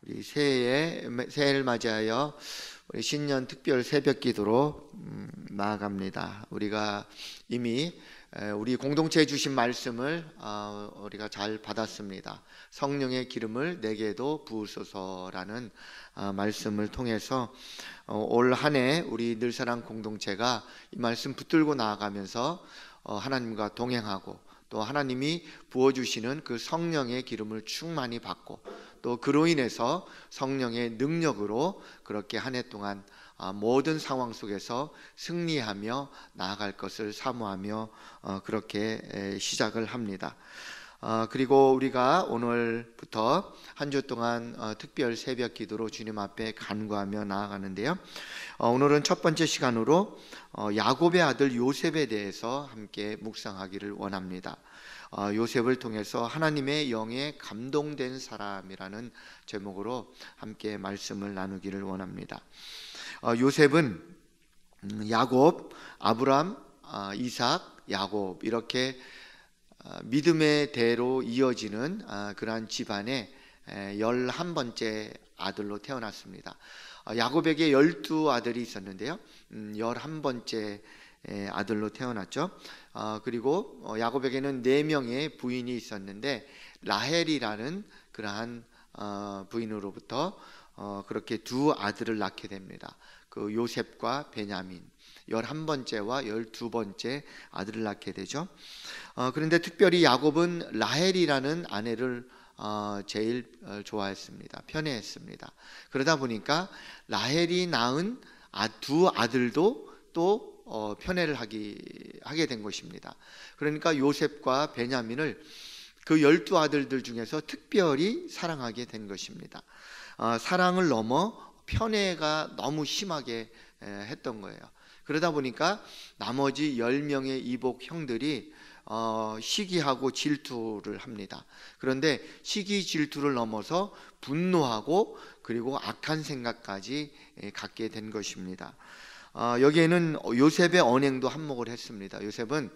우리 새해를 맞이하여 우리 신년 특별 새벽 기도로 나아갑니다. 우리가 이미 우리 공동체에 주신 말씀을 우리가 잘 받았습니다. 성령의 기름을 내게도 부으소서라는 말씀을 통해서 올 한 해 우리 늘사랑 공동체가 이 말씀 붙들고 나아가면서 하나님과 동행하고 또 하나님이 부어주시는 그 성령의 기름을 충만히 받고 또 그로 인해서 성령의 능력으로 그렇게 한 해 동안 모든 상황 속에서 승리하며 나아갈 것을 사모하며 그렇게 시작을 합니다. 그리고 우리가 오늘부터 한 주 동안 특별 새벽 기도로 주님 앞에 간구하며 나아가는데요. 오늘은 첫 번째 시간으로 야곱의 아들 요셉에 대해서 함께 묵상하기를 원합니다. 요셉을 통해서 하나님의 영에 감동된 사람이라는 제목으로 함께 말씀을 나누기를 원합니다. 요셉은 야곱, 아브람, 이삭, 야곱 이렇게 믿음의 대로 이어지는 그러한 집안의 11번째 아들로 태어났습니다. 야곱에게 12아들이 있었는데요, 11번째 아들로 태어났죠. 그리고 야곱에게는 4명의 부인이 있었는데 라헬이라는 그러한 부인으로부터 그렇게 2아들을 낳게 됩니다. 그 요셉과 베냐민, 11번째와 12번째 아들을 낳게 되죠. 그런데 특별히 야곱은 라헬이라는 아내를 제일 좋아했습니다. 편애했습니다. 그러다 보니까 라헬이 낳은 2아들도 또 편애를 하게 된 것입니다. 그러니까 요셉과 베냐민을 그 12아들들 중에서 특별히 사랑하게 된 것입니다. 사랑을 넘어 편애가 너무 심하게 했던 거예요. 그러다 보니까 나머지 10명의 이복 형들이 시기하고 질투를 합니다. 그런데 시기 질투를 넘어서 분노하고 그리고 악한 생각까지 갖게 된 것입니다. 여기에는 요셉의 언행도 한몫을 했습니다. 요셉은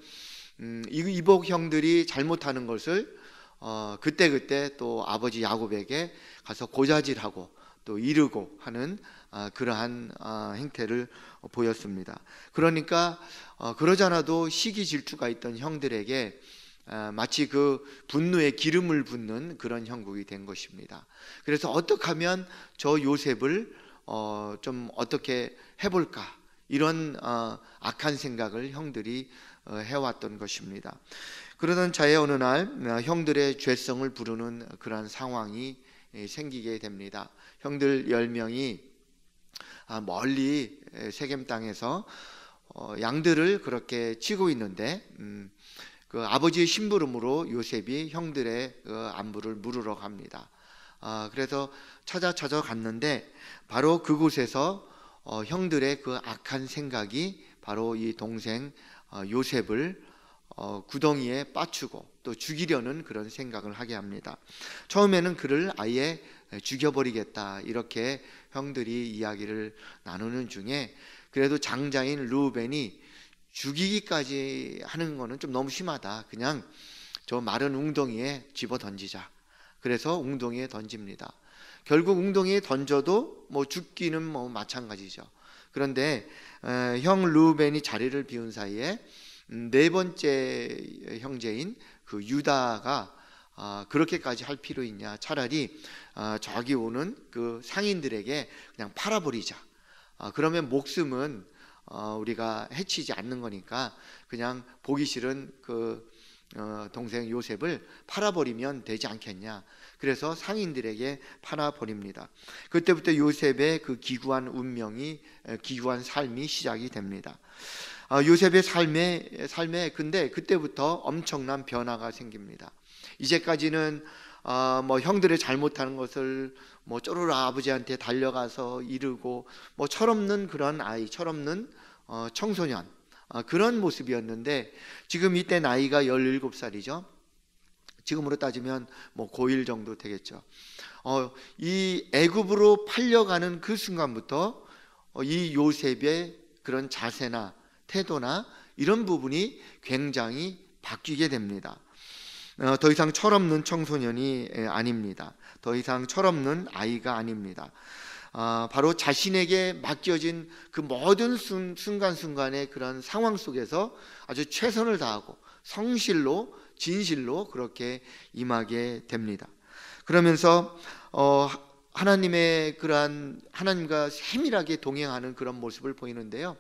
이복 형들이 잘못하는 것을 그때 또 아버지 야곱에게 가서 고자질하고 또 이르고 하는 그러한 행태를 보였습니다. 그러니까 그러잖아도 시기 질투가 있던 형들에게 마치 그 분노에 기름을 붓는 그런 형국이 된 것입니다. 그래서 어떻게 하면 저 요셉을 좀 어떻게 해볼까, 이런 악한 생각을 형들이 해왔던 것입니다. 그러던 차에 어느 날 형들의 죄성을 부르는 그러한 상황이 생기게 됩니다. 형들 10명이 멀리 세겜 땅에서 양들을 그렇게 치고 있는데 그 아버지의 심부름으로 요셉이 형들의 안부를 물으러 갑니다. 그래서 찾아갔는데 바로 그곳에서 형들의 그 악한 생각이 바로 이 동생 요셉을 구덩이에 빠추고 또 죽이려는 그런 생각을 하게 합니다. 처음에는 그를 아예 죽여버리겠다 이렇게 형들이 이야기를 나누는 중에 그래도 장자인 르우벤이 죽이기까지 하는 거는 좀 너무 심하다, 그냥 저 마른 웅덩이에 집어 던지자. 그래서 웅덩이에 던집니다. 결국 웅덩이에 던져도 죽기는 마찬가지죠. 그런데 형 르우벤이 자리를 비운 사이에 4번째 형제인 그 유다가 그렇게까지 할 필요 있냐, 차라리 저기 오는 그 상인들에게 그냥 팔아버리자. 그러면 목숨은 우리가 해치지 않는 거니까 그냥 보기 싫은 그 동생 요셉을 팔아버리면 되지 않겠냐. 그래서 상인들에게 팔아버립니다. 그때부터 요셉의 그 기구한 운명이, 기구한 삶이 시작이 됩니다. 요셉의 삶에 근데 그때부터 엄청난 변화가 생깁니다. 이제까지는 형들의 잘못하는 것을 쪼르르 아버지한테 달려가서 이르고 철없는 그런 아이, 철없는 청소년, 그런 모습이었는데 지금 이때 나이가 17살이죠. 지금으로 따지면 고1 정도 되겠죠. 이 애굽으로 팔려가는 그 순간부터 이 요셉의 그런 자세나 태도나 이런 부분이 굉장히 바뀌게 됩니다. 더 이상 철없는 청소년이 아닙니다. 더 이상 철없는 아이가 아닙니다. 바로 자신에게 맡겨진 그 모든 순간순간의 그런 상황 속에서 아주 최선을 다하고 성실로 진실로 그렇게 임하게 됩니다. 그러면서 하나님의 그러한 하나님과 세밀하게 동행하는 그런 모습을 보이는데요.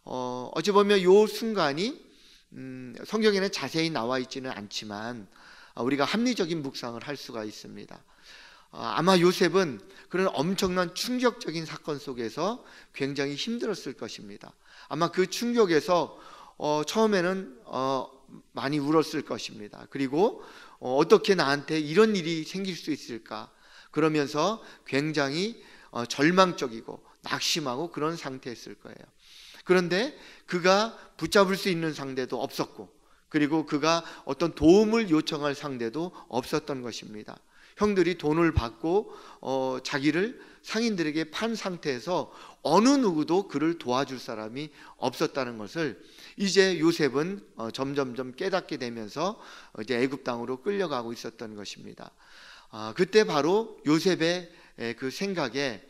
어찌 보면 이 순간이 성경에는 자세히 나와 있지는 않지만 우리가 합리적인 묵상을 할 수가 있습니다. 아마 요셉은 그런 엄청난 충격적인 사건 속에서 굉장히 힘들었을 것입니다. 아마 그 충격에서 처음에는 많이 울었을 것입니다. 그리고 어떻게 나한테 이런 일이 생길 수 있을까? 그러면서 굉장히 절망적이고 낙심하고 그런 상태였을 거예요. 그런데 그가 붙잡을 수 있는 상대도 없었고, 그리고 그가 어떤 도움을 요청할 상대도 없었던 것입니다. 형들이 돈을 받고 자기를 상인들에게 판 상태에서 어느 누구도 그를 도와줄 사람이 없었다는 것을 이제 요셉은 점점점 깨닫게 되면서 이제 애굽 땅으로 끌려가고 있었던 것입니다. 그때 바로 요셉의 그 생각에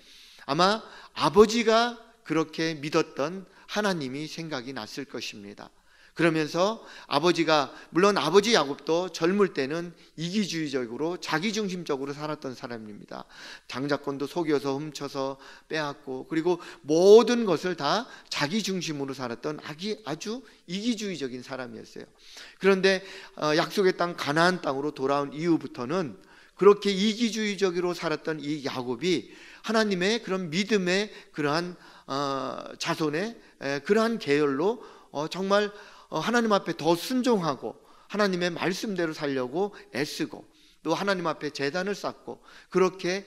아마 아버지가 그렇게 믿었던 하나님이 생각이 났을 것입니다. 그러면서 아버지가, 물론 아버지 야곱도 젊을 때는 이기주의적으로 자기중심적으로 살았던 사람입니다. 장자권도 속여서 훔쳐서 빼앗고, 그리고 모든 것을 다 자기중심으로 살았던 아주 이기주의적인 사람이었어요. 그런데 약속의 땅 가나안 땅으로 돌아온 이후부터는 그렇게 이기주의적으로 살았던 이 야곱이 하나님의 그런 믿음의 그러한 자손의 그러한 계열로 정말 하나님 앞에 더 순종하고 하나님의 말씀대로 살려고 애쓰고 또 하나님 앞에 제단을 쌓고 그렇게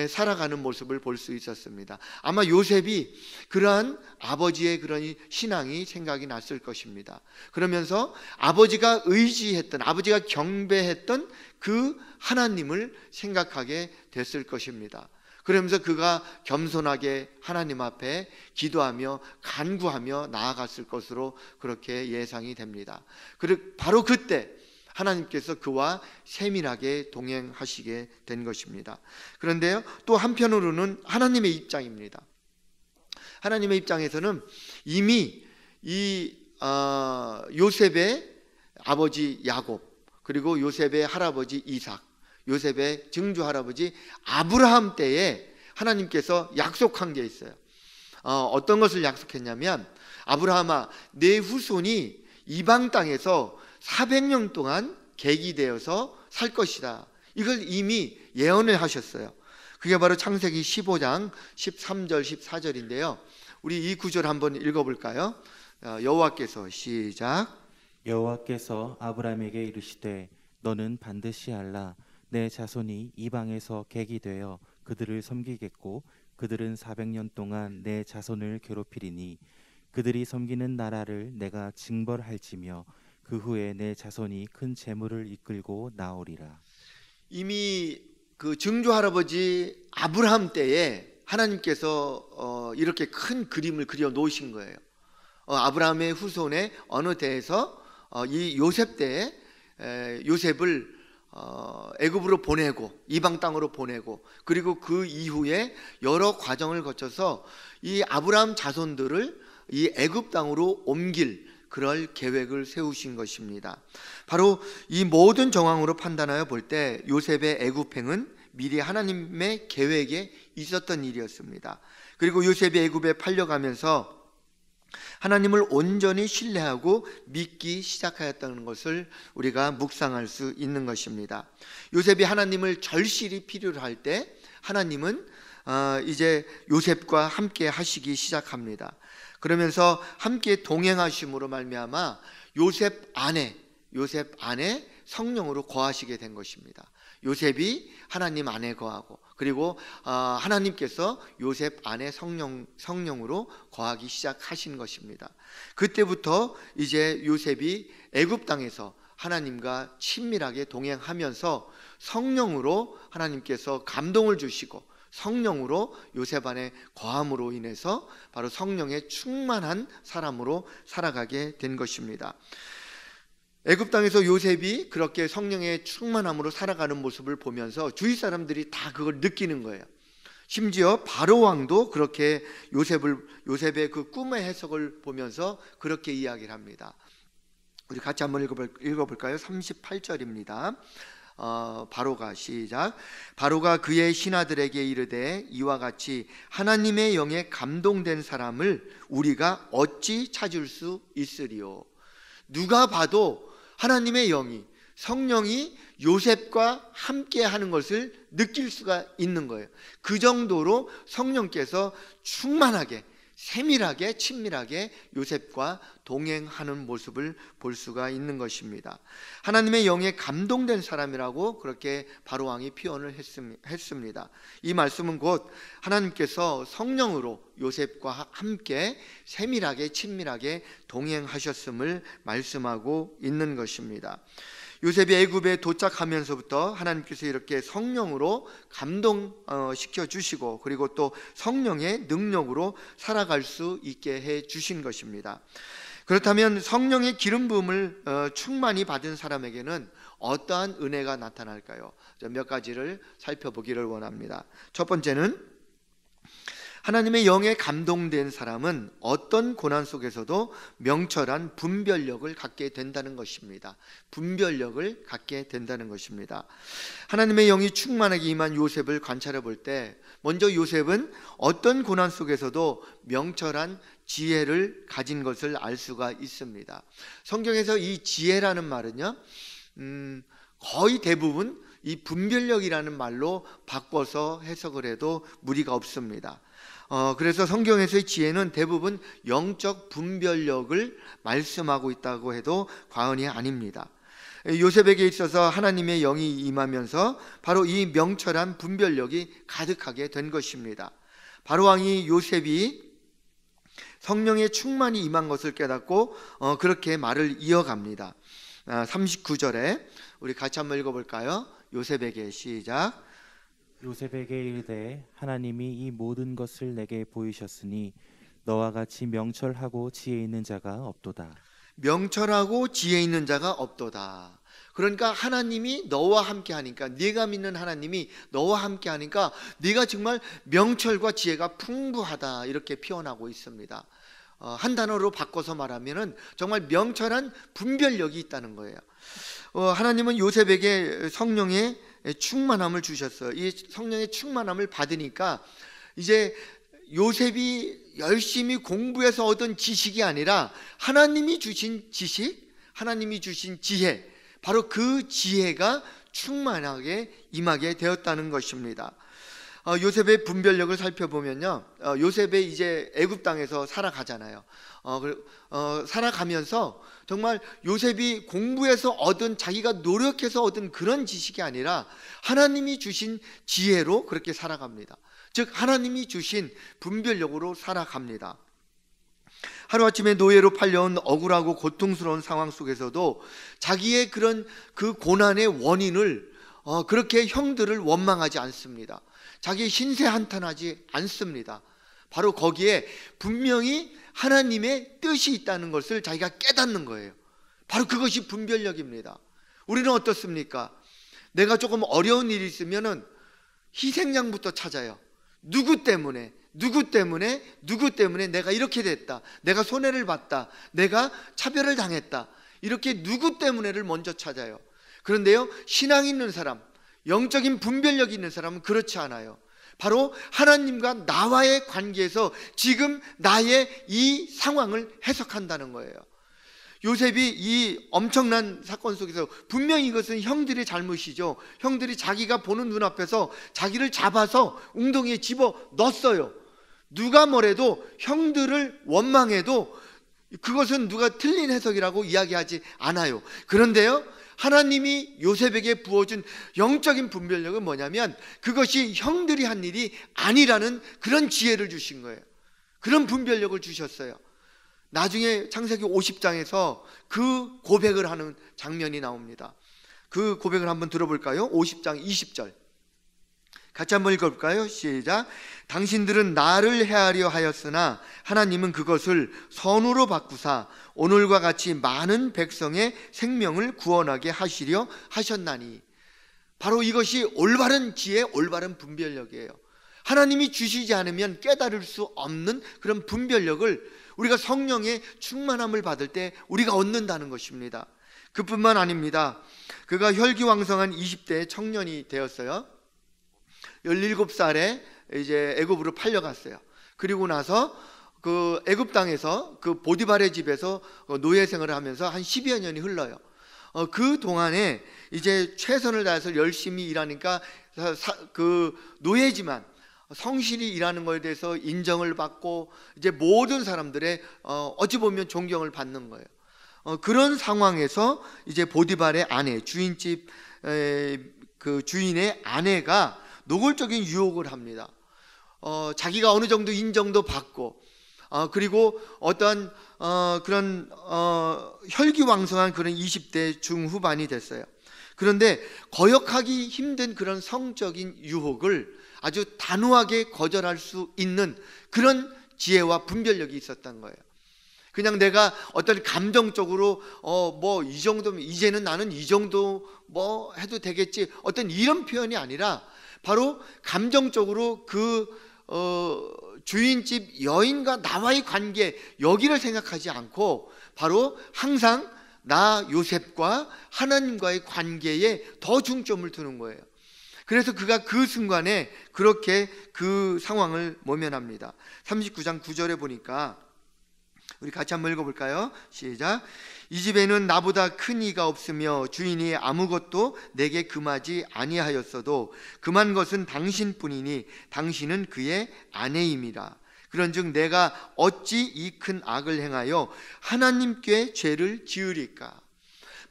살아가는 모습을 볼 수 있었습니다. 아마 요셉이 그러한 아버지의 그런 신앙이 생각이 났을 것입니다. 그러면서 아버지가 의지했던, 아버지가 경배했던 그 하나님을 생각하게 됐을 것입니다. 그러면서 그가 겸손하게 하나님 앞에 기도하며 간구하며 나아갔을 것으로 그렇게 예상이 됩니다. 그리고 바로 그때 하나님께서 그와 세밀하게 동행하시게 된 것입니다. 그런데요, 또 한편으로는 하나님의 입장입니다. 하나님의 입장에서는 이미 이 요셉의 아버지 야곱, 그리고 요셉의 할아버지 이삭, 요셉의 증조 할아버지 아브라함 때에 하나님께서 약속한 게 있어요. 어떤 것을 약속했냐면, 아브라함아, 내 후손이 이방 땅에서 400년 동안 객이되어서 살 것이다. 이걸 이미 예언을 하셨어요. 그게 바로 창세기 15장 13절 14절인데요 우리 이 구절 한번 읽어볼까요? 여호와께서, 시작. 여호와께서 아브라함에게 이르시되 너는 반드시 알라. 내 자손이 이방에서 객이 되어 그들을 섬기겠고 그들은 400년 동안 내 자손을 괴롭히리니 그들이 섬기는 나라를 내가 징벌할지며 그 후에 내 자손이 큰 재물을 이끌고 나오리라. 이미 그 증조 할아버지 아브라함 때에 하나님께서 이렇게 큰 그림을 그려 놓으신 거예요. 아브라함의 후손의 어느 때에서 이 요셉 때에 요셉을 애굽으로 보내고 이방 땅으로 보내고, 그리고 그 이후에 여러 과정을 거쳐서 이 아브라함 자손들을 이 애굽 땅으로 옮길 그럴 계획을 세우신 것입니다. 바로 이 모든 정황으로 판단하여 볼 때 요셉의 애굽행은 미리 하나님의 계획에 있었던 일이었습니다. 그리고 요셉이 애굽에 팔려가면서 하나님을 온전히 신뢰하고 믿기 시작하였다는 것을 우리가 묵상할 수 있는 것입니다. 요셉이 하나님을 절실히 필요로 할 때 하나님은 이제 요셉과 함께 하시기 시작합니다. 그러면서 함께 동행하심으로 말미암아 요셉 안에 성령으로 거하시게 된 것입니다. 요셉이 하나님 안에 거하고, 그리고 하나님께서 요셉 안에 성령으로 거하기 시작하신 것입니다. 그때부터 이제 요셉이 애굽 땅에서 하나님과 친밀하게 동행하면서 성령으로 하나님께서 감동을 주시고 성령으로 요셉 안에 거함으로 인해서 바로 성령에 충만한 사람으로 살아가게 된 것입니다. 애굽 땅에서 요셉이 그렇게 성령의 충만함으로 살아가는 모습을 보면서 주위 사람들이 다 그걸 느끼는 거예요. 심지어 바로 왕도 그렇게 요셉의 그 꿈의 해석을 보면서 그렇게 이야기를 합니다. 우리 같이 한번 읽어볼까요? 38절입니다. 바로가 시작. 바로가 그의 신하들에게 이르되 이와 같이 하나님의 영에 감동된 사람을 우리가 어찌 찾을 수 있으리요. 누가 봐도 하나님의 영이, 성령이 요셉과 함께 하는 것을 느낄 수가 있는 거예요. 그 정도로 성령께서 충만하게, 세밀하게, 친밀하게 요셉과 동행하는 모습을 볼 수가 있는 것입니다. 하나님의 영에 감동된 사람이라고 그렇게 바로왕이 표현을 했습니다. 이 말씀은 곧 하나님께서 성령으로 요셉과 함께 세밀하게, 친밀하게 동행하셨음을 말씀하고 있는 것입니다. 요셉이 애굽에 도착하면서부터 하나님께서 이렇게 성령으로 감동시켜 주시고, 그리고 또 성령의 능력으로 살아갈 수 있게 해 주신 것입니다. 그렇다면 성령의 기름 부음을 충만히 받은 사람에게는 어떠한 은혜가 나타날까요? 몇 가지를 살펴보기를 원합니다. 첫 번째는 하나님의 영에 감동된 사람은 어떤 고난 속에서도 명철한 분별력을 갖게 된다는 것입니다. 분별력을 갖게 된다는 것입니다. 하나님의 영이 충만하게 임한 요셉을 관찰해 볼 때 먼저 요셉은 어떤 고난 속에서도 명철한 지혜를 가진 것을 알 수가 있습니다. 성경에서 이 지혜라는 말은요, 거의 대부분 이 분별력이라는 말로 바꿔서 해석을 해도 무리가 없습니다. 그래서 성경에서의 지혜는 대부분 영적 분별력을 말씀하고 있다고 해도 과언이 아닙니다. 요셉에게 있어서 하나님의 영이 임하면서 바로 이 명철한 분별력이 가득하게 된 것입니다. 바로왕이 요셉이 성령의 충만히 임한 것을 깨닫고 그렇게 말을 이어갑니다. 39절에 우리 같이 한번 읽어볼까요? 요셉에게 시작. 요셉에게 이르되 하나님이 이 모든 것을 내게 보이셨으니 너와 같이 명철하고 지혜 있는 자가 없도다. 명철하고 지혜 있는 자가 없도다. 그러니까 하나님이 너와 함께 하니까, 네가 믿는 하나님이 너와 함께 하니까 네가 정말 명철과 지혜가 풍부하다, 이렇게 표현하고 있습니다. 한 단어로 바꿔서 말하면은 정말 명철한 분별력이 있다는 거예요. 하나님은 요셉에게 성령의 충만함을 주셨어요. 이 성령의 충만함을 받으니까 이제 요셉이 열심히 공부해서 얻은 지식이 아니라 하나님이 주신 지식, 하나님이 주신 지혜, 바로 그 지혜가 충만하게 임하게 되었다는 것입니다. 요셉의 분별력을 살펴보면요, 요셉이 이제 애굽 땅에서 살아가잖아요. 살아가면서 정말 요셉이 공부해서 얻은, 자기가 노력해서 얻은 그런 지식이 아니라 하나님이 주신 지혜로 그렇게 살아갑니다. 즉 하나님이 주신 분별력으로 살아갑니다. 하루아침에 노예로 팔려온 억울하고 고통스러운 상황 속에서도 자기의 그런 그 고난의 원인을 그렇게 형들을 원망하지 않습니다. 자기 신세 한탄하지 않습니다. 바로 거기에 분명히 하나님의 뜻이 있다는 것을 자기가 깨닫는 거예요. 바로 그것이 분별력입니다. 우리는 어떻습니까? 내가 조금 어려운 일이 있으면은 희생양부터 찾아요. 누구 때문에 내가 이렇게 됐다, 내가 손해를 봤다, 내가 차별을 당했다, 이렇게 누구 때문에를 먼저 찾아요. 그런데요, 신앙 있는 사람, 영적인 분별력이 있는 사람은 그렇지 않아요. 바로 하나님과 나와의 관계에서 지금 나의 이 상황을 해석한다는 거예요. 요셉이 이 엄청난 사건 속에서 분명히 이것은 형들의 잘못이죠. 형들이 자기가 보는 눈앞에서 자기를 잡아서 웅덩이에 집어 넣었어요. 누가 뭐래도, 형들을 원망해도 그것은 누가 틀린 해석이라고 이야기하지 않아요. 그런데요, 하나님이 요셉에게 부어준 영적인 분별력은 뭐냐면 그것이 형들이 한 일이 아니라는 그런 지혜를 주신 거예요. 그런 분별력을 주셨어요. 나중에 창세기 50장에서 그 고백을 하는 장면이 나옵니다. 그 고백을 한번 들어볼까요? 50장 20절 같이 한번 읽어볼까요? 시작. 당신들은 나를 해하려 하였으나 하나님은 그것을 선으로 바꾸사 오늘과 같이 많은 백성의 생명을 구원하게 하시려 하셨나니. 바로 이것이 올바른 지혜, 올바른 분별력이에요. 하나님이 주시지 않으면 깨달을 수 없는 그런 분별력을 우리가 성령의 충만함을 받을 때 우리가 얻는다는 것입니다. 그뿐만 아닙니다. 그가 혈기왕성한 20대 청년이 되었어요. 17살에 이제 애굽으로 팔려갔어요. 그리고 나서 그 애굽 땅에서 그 보디발의 집에서 노예 생활을 하면서 한 10여 년이 흘러요. 그 동안에 이제 최선을 다해서 열심히 일하니까 그 노예지만 성실히 일하는 것에 대해서 인정을 받고 이제 모든 사람들의 어찌 보면 존경을 받는 거예요. 그런 상황에서 이제 보디발의 아내, 주인집 그 주인의 아내가 노골적인 유혹을 합니다. 자기가 어느 정도 인정도 받고 그리고 어떤 그런 혈기왕성한 그런 20대 중후반이 됐어요. 그런데 거역하기 힘든 그런 성적인 유혹을 아주 단호하게 거절할 수 있는 그런 지혜와 분별력이 있었던 거예요. 그냥 내가 어떤 감정적으로 뭐 이 정도면 이제는 나는 이 정도 뭐 해도 되겠지, 어떤 이런 표현이 아니라 바로 감정적으로 그 주인집 여인과 나와의 관계, 여기를 생각하지 않고 바로 항상 나 요셉과 하나님과의 관계에 더 중점을 두는 거예요. 그래서 그가 그 순간에 그렇게 그 상황을 모면합니다. 39장 9절에 보니까 우리 같이 한번 읽어볼까요? 시작. 이 집에는 나보다 큰 이가 없으며 주인이 아무것도 내게 금하지 아니하였어도 금한 것은 당신뿐이니 당신은 그의 아내임이라. 그런즉 내가 어찌 이 큰 악을 행하여 하나님께 죄를 지으리까.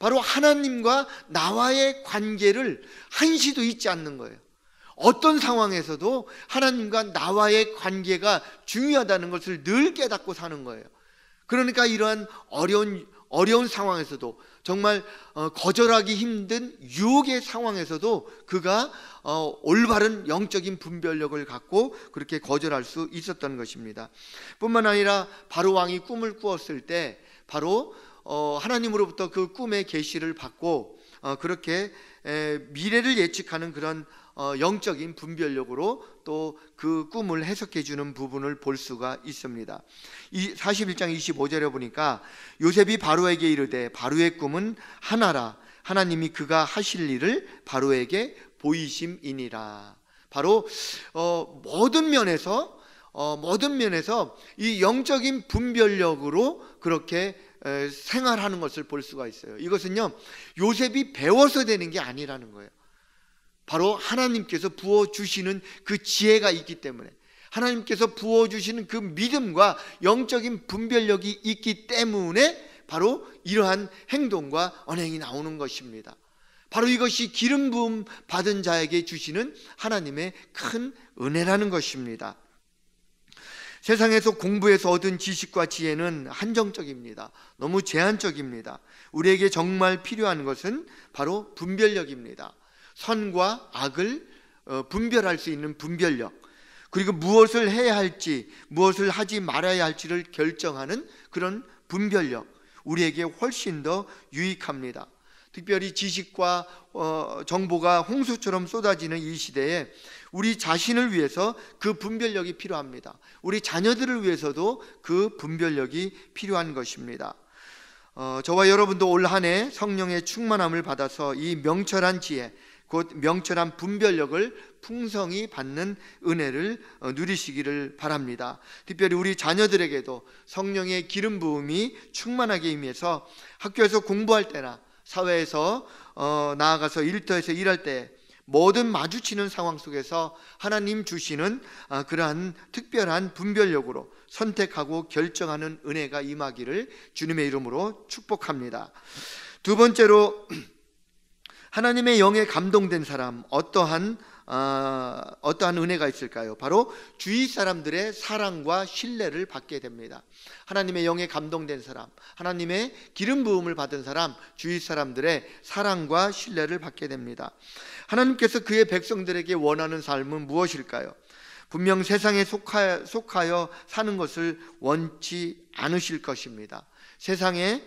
바로 하나님과 나와의 관계를 한시도 잊지 않는 거예요. 어떤 상황에서도 하나님과 나와의 관계가 중요하다는 것을 늘 깨닫고 사는 거예요. 그러니까 이러한 어려운 상황에서도 정말 거절하기 힘든 유혹의 상황에서도 그가 올바른 영적인 분별력을 갖고 그렇게 거절할 수 있었던 것입니다. 뿐만 아니라 바로 왕이 꿈을 꾸었을 때 바로 하나님으로부터 그 꿈의 계시를 받고 그렇게 미래를 예측하는 그런 영적인 분별력으로 또 그 꿈을 해석해 주는 부분을 볼 수가 있습니다. 41장 25절에 보니까 요셉이 바로에게 이르되 바로의 꿈은 하나라. 하나님이 그가 하실 일을 바로에게 보이심이니라. 바로 모든 면에서 이 영적인 분별력으로 그렇게 생활하는 것을 볼 수가 있어요. 이것은요, 요셉이 배워서 되는 게 아니라는 거예요. 바로 하나님께서 부어주시는 그 지혜가 있기 때문에, 하나님께서 부어주시는 그 믿음과 영적인 분별력이 있기 때문에 바로 이러한 행동과 언행이 나오는 것입니다. 바로 이것이 기름 부음 받은 자에게 주시는 하나님의 큰 은혜라는 것입니다. 세상에서 공부해서 얻은 지식과 지혜는 한정적입니다. 너무 제한적입니다. 우리에게 정말 필요한 것은 바로 분별력입니다. 선과 악을 분별할 수 있는 분별력, 그리고 무엇을 해야 할지 무엇을 하지 말아야 할지를 결정하는 그런 분별력, 우리에게 훨씬 더 유익합니다. 특별히 지식과 정보가 홍수처럼 쏟아지는 이 시대에 우리 자신을 위해서 그 분별력이 필요합니다. 우리 자녀들을 위해서도 그 분별력이 필요한 것입니다. 저와 여러분도 올 한 해 성령의 충만함을 받아서 이 명철한 지혜, 곧 명철한 분별력을 풍성히 받는 은혜를 누리시기를 바랍니다. 특별히 우리 자녀들에게도 성령의 기름 부음이 충만하게 임해서 학교에서 공부할 때나 사회에서 나아가서 일터에서 일할 때 모든 마주치는 상황 속에서 하나님 주시는 그러한 특별한 분별력으로 선택하고 결정하는 은혜가 임하기를 주님의 이름으로 축복합니다. 두 번째로, 하나님의 영에 감동된 사람, 어떠한 어떠한 은혜가 있을까요? 바로 주위 사람들의 사랑과 신뢰를 받게 됩니다. 하나님의 영에 감동된 사람, 하나님의 기름 부음을 받은 사람, 주위 사람들의 사랑과 신뢰를 받게 됩니다. 하나님께서 그의 백성들에게 원하는 삶은 무엇일까요? 분명 세상에 속하여 사는 것을 원치 않으실 것입니다. 세상에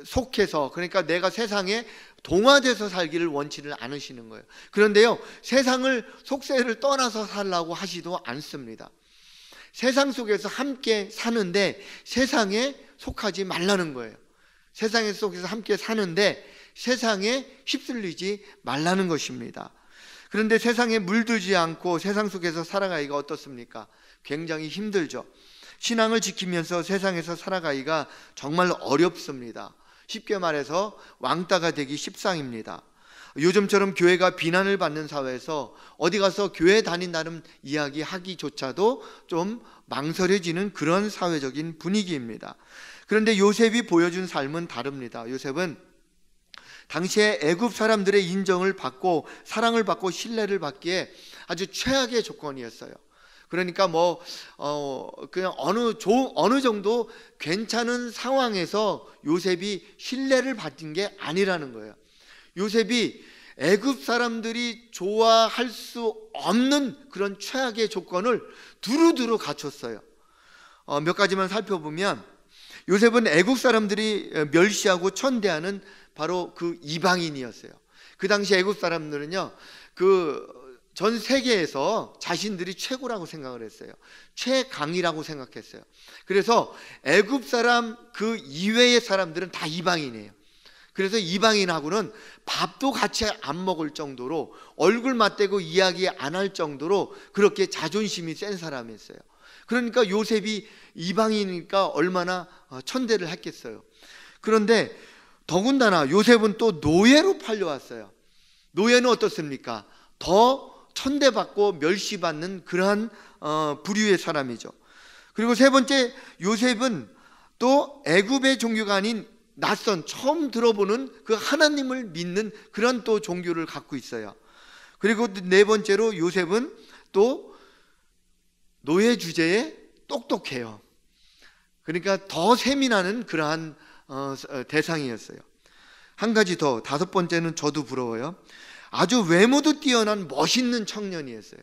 속해서, 그러니까 내가 세상에 동화돼서 살기를 원치를 않으시는 거예요. 그런데요, 세상을 속세를 떠나서 살라고 하지도 않습니다. 세상 속에서 함께 사는데 세상에 속하지 말라는 거예요. 세상 속에서 함께 사는데 세상에 휩쓸리지 말라는 것입니다. 그런데 세상에 물들지 않고 세상 속에서 살아가기가 어떻습니까? 굉장히 힘들죠. 신앙을 지키면서 세상에서 살아가기가 정말 어렵습니다. 쉽게 말해서 왕따가 되기 십상입니다. 요즘처럼 교회가 비난을 받는 사회에서 어디 가서 교회 다닌다는 이야기 하기조차도 좀 망설여지는 그런 사회적인 분위기입니다. 그런데 요셉이 보여준 삶은 다릅니다. 요셉은 당시에 애굽 사람들의 인정을 받고 사랑을 받고 신뢰를 받기에 아주 최악의 조건이었어요. 그러니까 그냥 어느 정도 괜찮은 상황에서 요셉이 신뢰를 받은 게 아니라는 거예요. 요셉이 애굽 사람들이 좋아할 수 없는 그런 최악의 조건을 두루두루 갖췄어요. 몇 가지만 살펴보면 요셉은 애굽 사람들이 멸시하고 천대하는 바로 그 이방인이었어요. 그 당시 애굽 사람들은요, 전 세계에서 자신들이 최고라고 생각을 했어요. 최강이라고 생각했어요. 그래서 애굽 사람 그 이외의 사람들은 다 이방인이에요. 그래서 이방인하고는 밥도 같이 안 먹을 정도로, 얼굴 맞대고 이야기 안 할 정도로 그렇게 자존심이 센 사람이었어요. 그러니까 요셉이 이방인이니까 얼마나 천대를 했겠어요. 그런데 더군다나 요셉은 또 노예로 팔려왔어요. 노예는 어떻습니까? 더 천대받고 멸시받는 그러한 부류의 사람이죠. 그리고 세 번째, 요셉은 또 애굽의 종교가 아닌 낯선, 처음 들어보는 그 하나님을 믿는 그런 또 종교를 갖고 있어요. 그리고 네 번째로 요셉은 또 노예 주제에 똑똑해요. 그러니까 더 세민하는 그러한 대상이었어요. 한 가지 더, 다섯 번째는 저도 부러워요. 아주 외모도 뛰어난 멋있는 청년이었어요.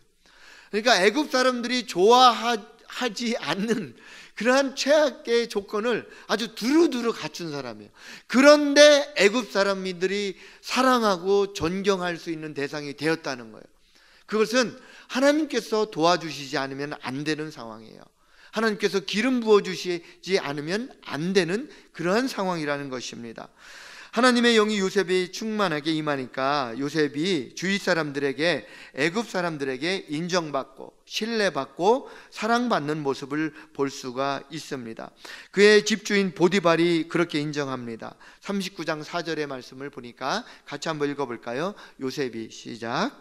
그러니까 애굽 사람들이 좋아하지 않는 그러한 최악의 조건을 아주 두루두루 갖춘 사람이에요. 그런데 애굽 사람들이 사랑하고 존경할 수 있는 대상이 되었다는 거예요. 그것은 하나님께서 도와주시지 않으면 안 되는 상황이에요. 하나님께서 기름 부어주시지 않으면 안 되는 그러한 상황이라는 것입니다. 하나님의 영이 요셉이 충만하게 임하니까 요셉이 주위 사람들에게, 애굽 사람들에게 인정받고 신뢰받고 사랑받는 모습을 볼 수가 있습니다. 그의 집주인 보디발이 그렇게 인정합니다. 39장 4절의 말씀을 보니까 같이 한번 읽어볼까요? 요셉이 시작.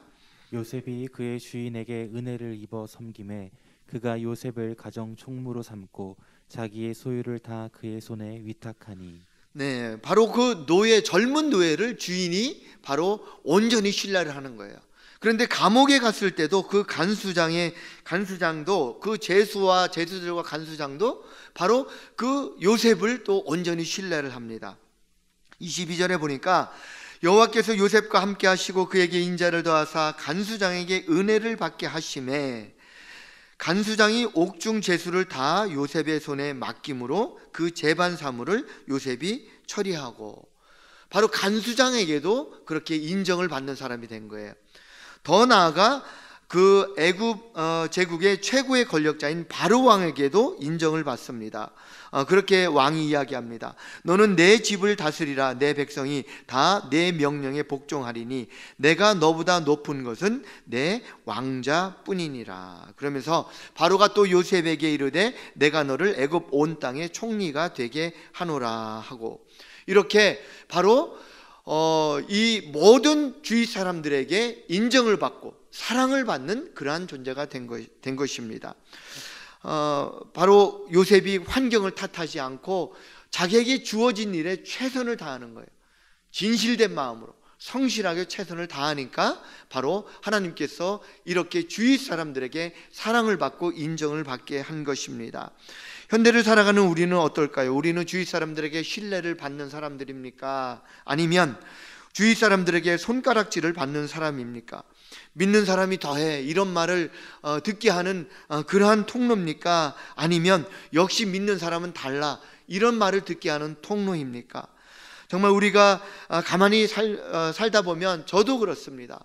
요셉이 그의 주인에게 은혜를 입어 섬김에 그가 요셉을 가정 총무로 삼고 자기의 소유를 다 그의 손에 위탁하니. 네, 바로 그 젊은 노예를 주인이 바로 온전히 신뢰를 하는 거예요. 그런데 감옥에 갔을 때도 그 간수장도, 그 제수들과 간수장도 바로 그 요셉을 또 온전히 신뢰를 합니다. 22절에 보니까 여호와께서 요셉과 함께 하시고 그에게 인자를 더하사 간수장에게 은혜를 받게 하심에 간수장이 옥중 제수를 다 요셉의 손에 맡김으로 그 재반 사물을 요셉이 처리하고, 바로 간수장에게도 그렇게 인정을 받는 사람이 된 거예요. 더 나아가 그 애굽 제국의 최고의 권력자인 바로 왕에게도 인정을 받습니다. 그렇게 왕이 이야기합니다. 너는 내 집을 다스리라. 내 백성이 다 내 명령에 복종하리니 내가 너보다 높은 것은 내 왕자뿐이니라. 그러면서 바로가 또 요셉에게 이르되 내가 너를 애굽 온 땅의 총리가 되게 하노라 하고, 이렇게 바로 이 모든 주위 사람들에게 인정을 받고 사랑을 받는 그러한 존재가 된 것입니다. 바로 요셉이 환경을 탓하지 않고 자기에게 주어진 일에 최선을 다하는 거예요. 진실된 마음으로 성실하게 최선을 다하니까 바로 하나님께서 이렇게 주위 사람들에게 사랑을 받고 인정을 받게 한 것입니다. 현대를 살아가는 우리는 어떨까요? 우리는 주위 사람들에게 신뢰를 받는 사람들입니까? 아니면 주위 사람들에게 손가락질을 받는 사람입니까? 믿는 사람이 더해 이런 말을 듣게 하는 그러한 통로입니까? 아니면 역시 믿는 사람은 달라 이런 말을 듣게 하는 통로입니까? 정말 우리가 가만히 살다 보면 저도 그렇습니다.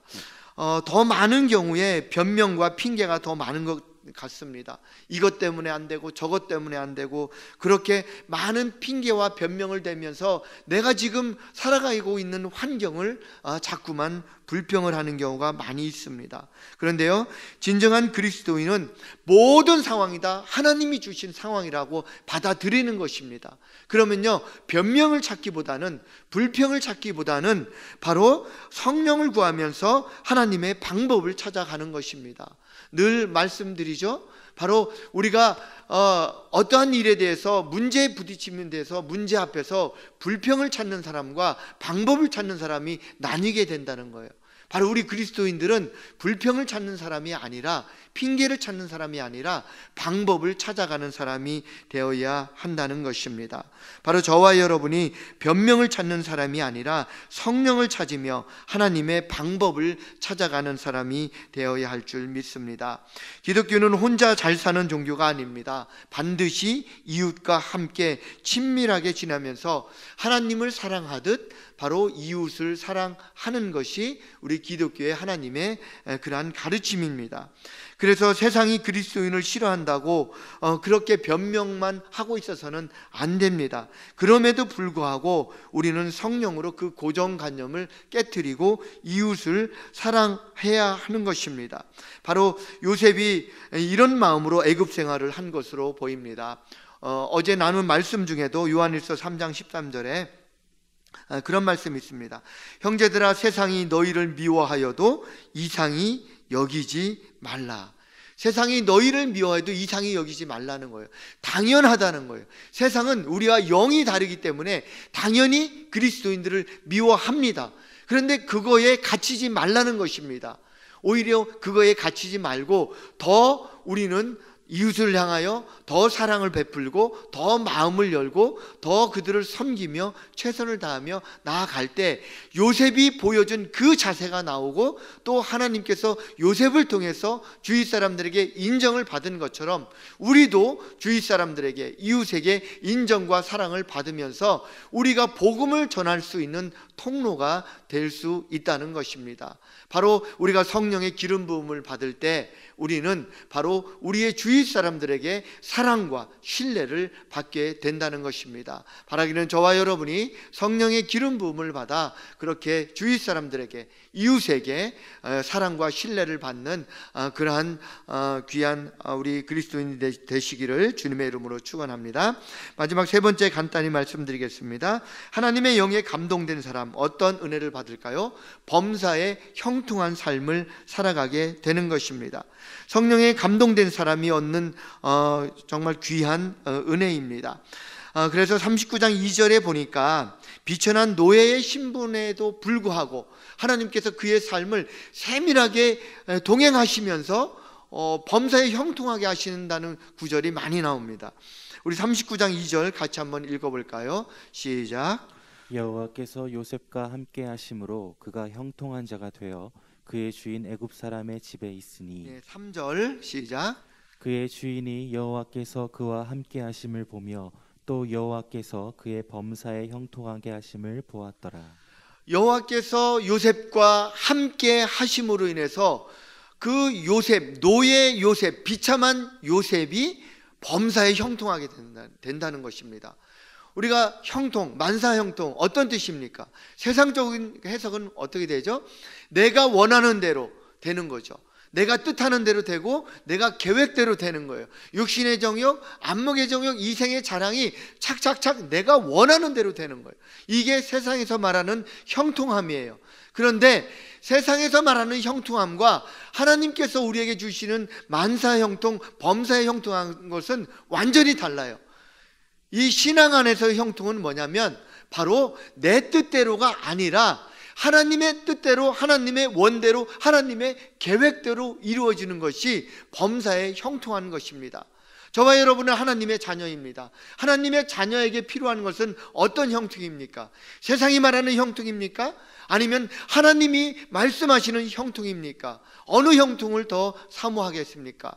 더 많은 경우에 변명과 핑계가 더 많은 것 같습니다. 이것 때문에 안 되고 저것 때문에 안 되고 그렇게 많은 핑계와 변명을 대면서 내가 지금 살아가고 있는 환경을 자꾸만 불평을 하는 경우가 많이 있습니다. 그런데요, 진정한 그리스도인은 모든 상황이 다 하나님이 주신 상황이라고 받아들이는 것입니다. 그러면요, 변명을 찾기보다는, 불평을 찾기보다는 바로 성령을 구하면서 하나님의 방법을 찾아가는 것입니다. 늘 말씀드리죠. 바로 우리가 어떠한 일에 대해서 문제에 부딪히는 데서 문제 앞에서 불평을 찾는 사람과 방법을 찾는 사람이 나뉘게 된다는 거예요. 바로 우리 그리스도인들은 불평을 찾는 사람이 아니라, 핑계를 찾는 사람이 아니라 방법을 찾아가는 사람이 되어야 한다는 것입니다. 바로 저와 여러분이 변명을 찾는 사람이 아니라 성령을 찾으며 하나님의 방법을 찾아가는 사람이 되어야 할 줄 믿습니다. 기독교는 혼자 잘 사는 종교가 아닙니다. 반드시 이웃과 함께 친밀하게 지내면서 하나님을 사랑하듯 바로 이웃을 사랑하는 것이 우리 기독교의 하나님의 그러한 가르침입니다. 그래서 세상이 그리스도인을 싫어한다고 그렇게 변명만 하고 있어서는 안 됩니다. 그럼에도 불구하고 우리는 성령으로 그 고정관념을 깨트리고 이웃을 사랑해야 하는 것입니다. 바로 요셉이 이런 마음으로 애굽 생활을 한 것으로 보입니다. 어제 나눈 말씀 중에도 요한일서 3장 13절에 그런 말씀이 있습니다. 형제들아, 세상이 너희를 미워하여도 이상히 여기지 말라. 세상이 너희를 미워해도 이상히 여기지 말라는 거예요. 당연하다는 거예요. 세상은 우리와 영이 다르기 때문에 당연히 그리스도인들을 미워합니다. 그런데 그거에 갇히지 말라는 것입니다. 오히려 그거에 갇히지 말고 더 우리는 이웃을 향하여 더 사랑을 베풀고 더 마음을 열고 더 그들을 섬기며 최선을 다하며 나아갈 때 요셉이 보여준 그 자세가 나오고 또 하나님께서 요셉을 통해서 주위 사람들에게 인정을 받은 것처럼 우리도 주위 사람들에게, 이웃에게 인정과 사랑을 받으면서 우리가 복음을 전할 수 있는 통로가 될 수 있다는 것입니다. 바로 우리가 성령의 기름 부음을 받을 때 우리는 바로 우리의 주위 사람들에게 사랑과 신뢰를 받게 된다는 것입니다. 바라기는 저와 여러분이 성령의 기름 부음을 받아 그렇게 주위 사람들에게, 이웃에게 사랑과 신뢰를 받는 그러한 귀한 우리 그리스도인이 되시기를 주님의 이름으로 축원합니다. 마지막 세 번째 간단히 말씀드리겠습니다. 하나님의 영에 감동된 사람 어떤 은혜를 받을까요? 범사에 형통한 삶을 살아가게 되는 것입니다. 성령에 감동된 사람이 얻는 정말 귀한 은혜입니다. 그래서 39장 2절에 보니까 비천한 노예의 신분에도 불구하고 하나님께서 그의 삶을 세밀하게 동행하시면서 범사에 형통하게 하신다는 구절이 많이 나옵니다. 우리 39장 2절 같이 한번 읽어볼까요? 시작. 여호와께서 요셉과 함께 하심으로 그가 형통한 자가 되어 그의 주인 애굽 사람의 집에 있으니. 3절 시작. 그의 주인이 여호와께서 그와 함께 하심을 보며 또 여호와께서 그의 범사에 형통하게 하심을 보았더라. 여호와께서 요셉과 함께 하심으로 인해서 그 요셉, 노예 요셉, 비참한 요셉이 범사에 형통하게 된다는 것입니다. 우리가 형통, 만사형통 어떤 뜻입니까? 세상적인 해석은 어떻게 되죠? 내가 원하는 대로 되는 거죠. 내가 뜻하는 대로 되고 내가 계획대로 되는 거예요. 육신의 정욕, 안목의 정욕, 이생의 자랑이 착착착 내가 원하는 대로 되는 거예요. 이게 세상에서 말하는 형통함이에요. 그런데 세상에서 말하는 형통함과 하나님께서 우리에게 주시는 만사형통, 범사의 형통한 것은 완전히 달라요. 이 신앙 안에서의 형통은 뭐냐면 바로 내 뜻대로가 아니라 하나님의 뜻대로, 하나님의 원대로, 하나님의 계획대로 이루어지는 것이 범사에 형통한 것입니다. 저와 여러분은 하나님의 자녀입니다. 하나님의 자녀에게 필요한 것은 어떤 형통입니까? 세상이 말하는 형통입니까? 아니면 하나님이 말씀하시는 형통입니까? 어느 형통을 더 사모하겠습니까?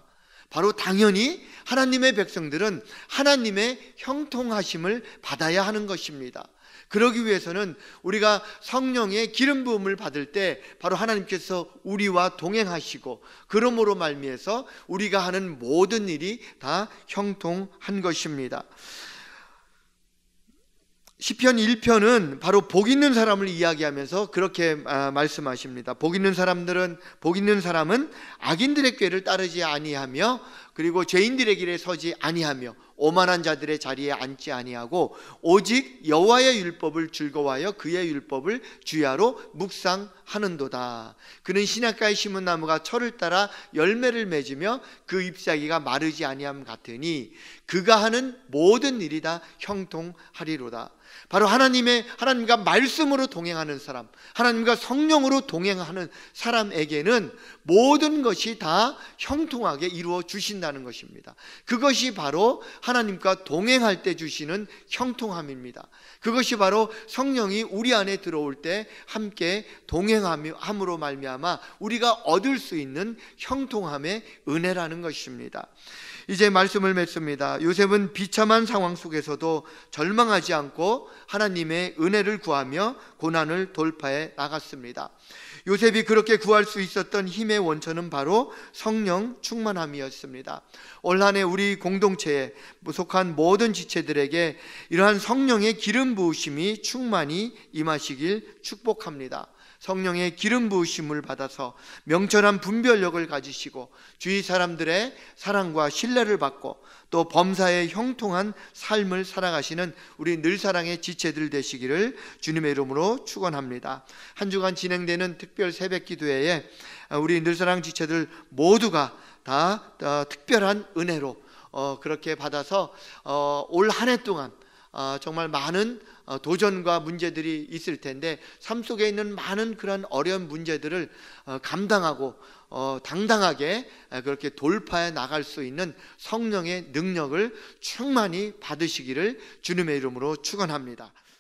바로 당연히 하나님의 백성들은 하나님의 형통하심을 받아야 하는 것입니다. 그러기 위해서는 우리가 성령의 기름 부음을 받을 때 바로 하나님께서 우리와 동행하시고, 그러므로 말미에서 우리가 하는 모든 일이 다 형통한 것입니다. 시편 1편은 바로 복 있는 사람을 이야기하면서 그렇게 말씀하십니다. 복 있는 사람은 악인들의 꾀를 따르지 아니하며, 그리고 죄인들의 길에 서지 아니하며, 오만한 자들의 자리에 앉지 아니하고, 오직 여호와의 율법을 즐거워하여 그의 율법을 주야로 묵상하는도다. 그는 시냇가에 심은 나무가 철을 따라 열매를 맺으며 그 잎사귀가 마르지 아니함 같으니 그가 하는 모든 일이 다 형통하리로다. 바로 하나님과 말씀으로 동행하는 사람, 하나님과 성령으로 동행하는 사람에게는 모든 것이 다 형통하게 이루어 주신다는 것입니다. 그것이 바로 하나님과 동행할 때 주시는 형통함입니다. 그것이 바로 성령이 우리 안에 들어올 때 함께 동행함으로 말미암아 우리가 얻을 수 있는 형통함의 은혜라는 것입니다. 이제 말씀을 맺습니다. 요셉은 비참한 상황 속에서도 절망하지 않고 하나님의 은혜를 구하며 고난을 돌파해 나갔습니다. 요셉이 그렇게 구할 수 있었던 힘의 원천은 바로 성령 충만함이었습니다. 올 한 해 우리 공동체에 속한 모든 지체들에게 이러한 성령의 기름 부으심이 충만히 임하시길 축복합니다. 성령의 기름 부으심을 받아서 명철한 분별력을 가지시고 주위 사람들의 사랑과 신뢰를 받고 또 범사에 형통한 삶을 살아가시는 우리 늘사랑의 지체들 되시기를 주님의 이름으로 축원합니다. 한 주간 진행되는 특별 새벽 기도회에 우리 늘사랑 지체들 모두가 다 특별한 은혜로 그렇게 받아서 올 한 해 동안 정말 많은 도전과 문제들이 있을 텐데 삶 속에 있는 많은 그런 어려운 문제들을 감당하고 당당하게 그렇게 돌파해 나갈 수 있는 성령의 능력을 충만히 받으시기를 주님의 이름으로 축원합니다.